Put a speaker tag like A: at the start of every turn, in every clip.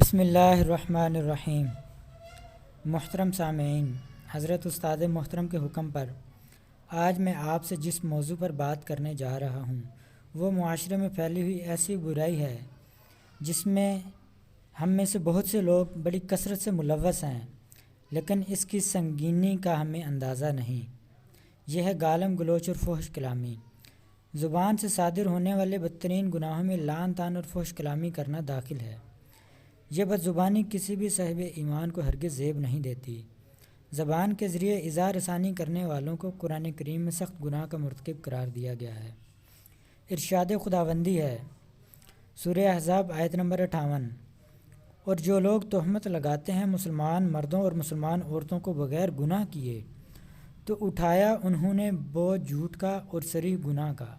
A: بسم اللہ الرحمن الرحیم۔ محترم سامعین، حضرت استاد محترم کے حکم پر آج میں آپ سے جس موضوع پر بات کرنے جا رہا ہوں وہ معاشرے میں پھیلی ہوئی ایسی برائی ہے جس میں ہم میں سے بہت سے لوگ بڑی کثرت سے ملوث ہیں، لیکن اس کی سنگینی کا ہمیں اندازہ نہیں۔ یہ ہے گالم گلوچ اور فحش کلامی۔ زبان سے صادر ہونے والے بدترین گناہوں میں لعن طعن اور فحش کلامی کرنا داخل ہے۔ یہ بد زبانی کسی بھی صاحب ایمان کو ہرگز زیب نہیں دیتی۔ زبان کے ذریعے اظہار رسانی کرنے والوں کو قرآن کریم میں سخت گناہ کا مرتکب قرار دیا گیا ہے۔ ارشاد خداوندی ہے، سورہ احزاب آیت نمبر 58، اور جو لوگ تہمت لگاتے ہیں مسلمان مردوں اور مسلمان عورتوں کو بغیر گناہ کیے تو اٹھایا انہوں نے بوجھ جھوٹ کا اور صریح گناہ کا۔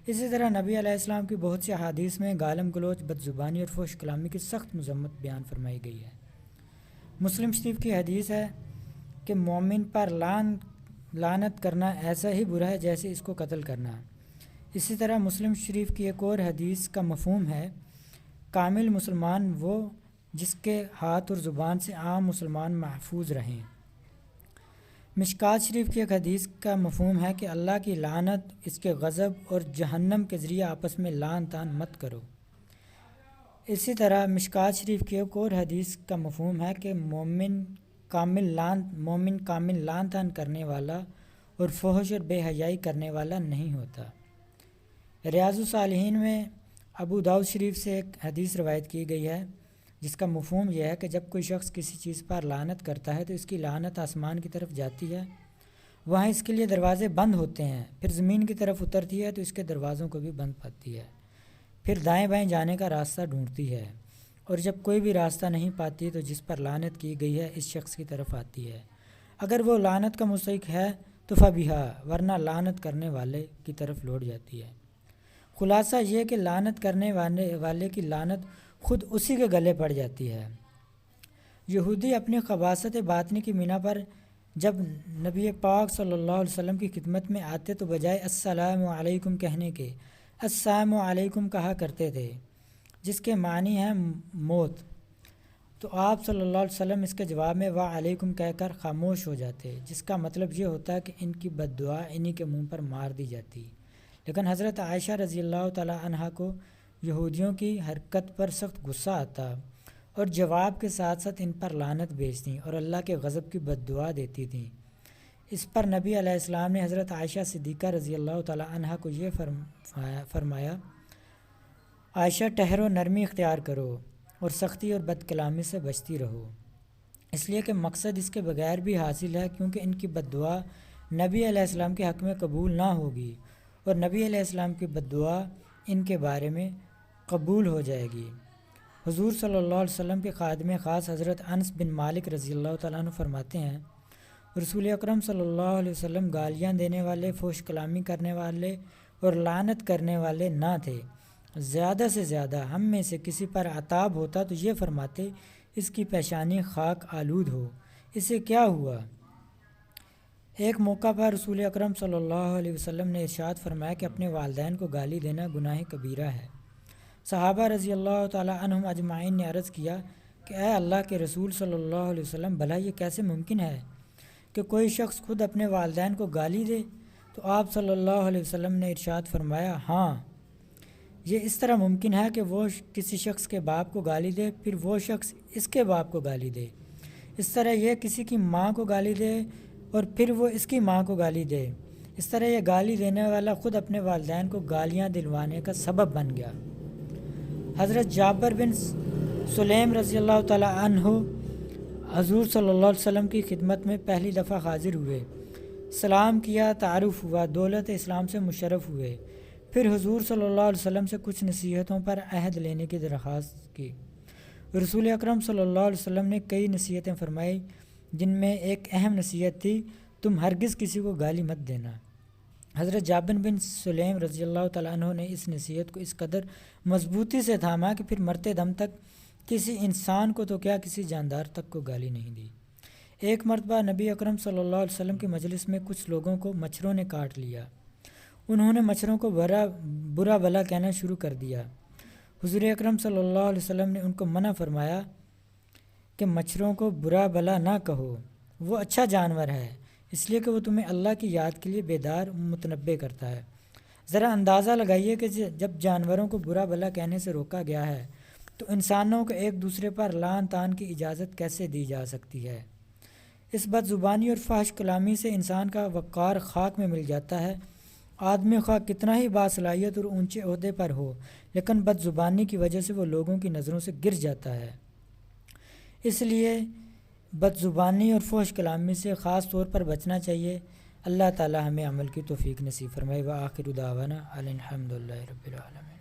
A: اسی طرح نبی علیہ السلام کی بہت سی احادیث میں گالم گلوچ، بد زبانی اور فحش کلامی کی سخت مذمت بیان فرمائی گئی ہے۔ مسلم شریف کی حدیث ہے کہ مومن پر لعنت کرنا ایسا ہی برا ہے جیسے اس کو قتل کرنا۔ اسی طرح مسلم شریف کی ایک اور حدیث کا مفہوم ہے، کامل مسلمان وہ جس کے ہاتھ اور زبان سے عام مسلمان محفوظ رہیں۔ مشکات شریف کی ایک حدیث کا مفہوم ہے کہ اللہ کی لعنت، اس کے غضب اور جہنم کے ذریعے آپس میں لعن طعن مت کرو۔ اسی طرح مشکات شریف کی ایک اور حدیث کا مفہوم ہے کہ مومن کامل لعن طعن کرنے والا اور فحش اور بے حیائی کرنے والا نہیں ہوتا۔ ریاض الصالحین میں ابو داؤد شریف سے ایک حدیث روایت کی گئی ہے جس کا مفہوم یہ ہے کہ جب کوئی شخص کسی چیز پر لعنت کرتا ہے تو اس کی لعنت آسمان کی طرف جاتی ہے، وہاں اس کے لیے دروازے بند ہوتے ہیں، پھر زمین کی طرف اترتی ہے تو اس کے دروازوں کو بھی بند پاتی ہے، پھر دائیں بائیں جانے کا راستہ ڈھونڈتی ہے، اور جب کوئی بھی راستہ نہیں پاتی تو جس پر لعنت کی گئی ہے اس شخص کی طرف آتی ہے۔ اگر وہ لعنت کا مستحق ہے تو فبیہا، ورنہ لعنت کرنے والے کی طرف لوٹ جاتی ہے۔ خلاصہ یہ کہ لعنت کرنے والے کی لعنت خود اسی کے گلے پڑ جاتی ہے۔ یہودی اپنی خباثت باطنی کی بنا پر جب نبی پاک صلی اللہ علیہ وسلم کی خدمت میں آتے تو بجائے السلام علیکم کہنے کے السلام علیکم کہا کرتے تھے، جس کے معنی ہے موت۔ تو آپ صلی اللہ علیہ وسلم اس کے جواب میں وعلیکم کہہ کر خاموش ہو جاتے، جس کا مطلب یہ ہوتا ہے کہ ان کی بد دعا انہی کے منہ پر مار دی جاتی۔ لیکن حضرت عائشہ رضی اللہ تعالی عنہا کو یہودیوں کی حرکت پر سخت غصہ آتا اور جواب کے ساتھ ساتھ ان پر لعنت بھیجتیں اور اللہ کے غضب کی بد دعا دیتی تھیں۔ اس پر نبی علیہ السلام نے حضرت عائشہ صدیقہ رضی اللہ تعالی عنہا کو یہ فرمایا، عائشہ ٹھہرو، نرمی اختیار کرو اور سختی اور بد کلامی سے بچتی رہو، اس لیے کہ مقصد اس کے بغیر بھی حاصل ہے، کیونکہ ان کی بد دعا نبی علیہ السلام کے حق میں قبول نہ ہوگی اور نبی علیہ السلام کی بد دعا ان کے بارے میں قبول ہو جائے گی۔ حضور صلی اللہ علیہ وسلم کے خادم خاص حضرت انس بن مالک رضی اللہ تعالیٰ عنہ فرماتے ہیں، رسول اکرم صلی اللہ علیہ وسلم گالیاں دینے والے، فحش کلامی کرنے والے اور لعنت کرنے والے نہ تھے۔ زیادہ سے زیادہ ہم میں سے کسی پر عتاب ہوتا تو یہ فرماتے، اس کی پیشانی خاک آلود ہو، اسے کیا ہوا؟ ایک موقع پر رسول اکرم صلی اللہ علیہ وسلم نے ارشاد فرمایا کہ اپنے والدین کو گالی دینا گناہ کبیرہ ہے۔ صحابہ رضی اللہ تعالی عنہم اجمعین نے عرض کیا کہ اے اللہ کے رسول صلی اللہ علیہ وسلم، بھلا یہ کیسے ممکن ہے کہ کوئی شخص خود اپنے والدین کو گالی دے؟ تو آپ صلی اللہ علیہ وسلم نے ارشاد فرمایا، ہاں، یہ اس طرح ممکن ہے کہ وہ کسی شخص کے باپ کو گالی دے، پھر وہ شخص اس کے باپ کو گالی دے، اس طرح یہ کسی کی ماں کو گالی دے اور پھر وہ اس کی ماں کو گالی دے، اس طرح یہ گالی دینے والا خود اپنے والدین کو گالیاں دلوانے کا سبب بن گیا۔ حضرت جابر بن سلیم رضی اللہ تعالیٰ عنہ حضور صلی اللہ علیہ وسلم کی خدمت میں پہلی دفعہ حاضر ہوئے، سلام کیا، تعارف ہوا، دولت اسلام سے مشرف ہوئے، پھر حضور صلی اللہ علیہ وسلم سے کچھ نصیحتوں پر عہد لینے کی درخواست کی۔ رسول اکرم صلی اللہ علیہ وسلم نے کئی نصیحتیں فرمائی، جن میں ایک اہم نصیحت تھی، تم ہرگز کسی کو گالی مت دینا۔ حضرت جابر بن سلیم رضی اللہ تعالیٰ عنہ نے اس نصیحت کو اس قدر مضبوطی سے تھاما کہ پھر مرتے دم تک کسی انسان کو تو کیا کسی جاندار تک کو گالی نہیں دی۔ ایک مرتبہ نبی اکرم صلی اللہ علیہ وسلم کی مجلس میں کچھ لوگوں کو مچھروں نے کاٹ لیا۔ انہوں نے مچھروں کو برا بھلا کہنا شروع کر دیا۔ حضور اکرم صلی اللہ علیہ وسلم نے ان کو منع فرمایا کہ مچھروں کو برا بلا نہ کہو، وہ اچھا جانور ہے، اس لیے کہ وہ تمہیں اللہ کی یاد کے لیے بیدار متنبہ کرتا ہے۔ ذرا اندازہ لگائیے کہ جب جانوروں کو برا بلا کہنے سے روکا گیا ہے تو انسانوں کو ایک دوسرے پر لعن طعن کی اجازت کیسے دی جا سکتی ہے؟ اس بد زبانی اور فحش کلامی سے انسان کا وقار خاک میں مل جاتا ہے۔ آدمی خواہ کتنا ہی باصلاحیت اور اونچے عہدے پر ہو، لیکن بد زبانی کی وجہ سے وہ لوگوں کی نظروں سے گر جاتا ہے۔ اس لیے بد زبانی اور فحش کلامی سے خاص طور پر بچنا چاہیے۔ اللہ تعالی ہمیں عمل کی توفیق نصیب فرمائے۔ وآخر دعوانا الحمدللہ رب العالمین۔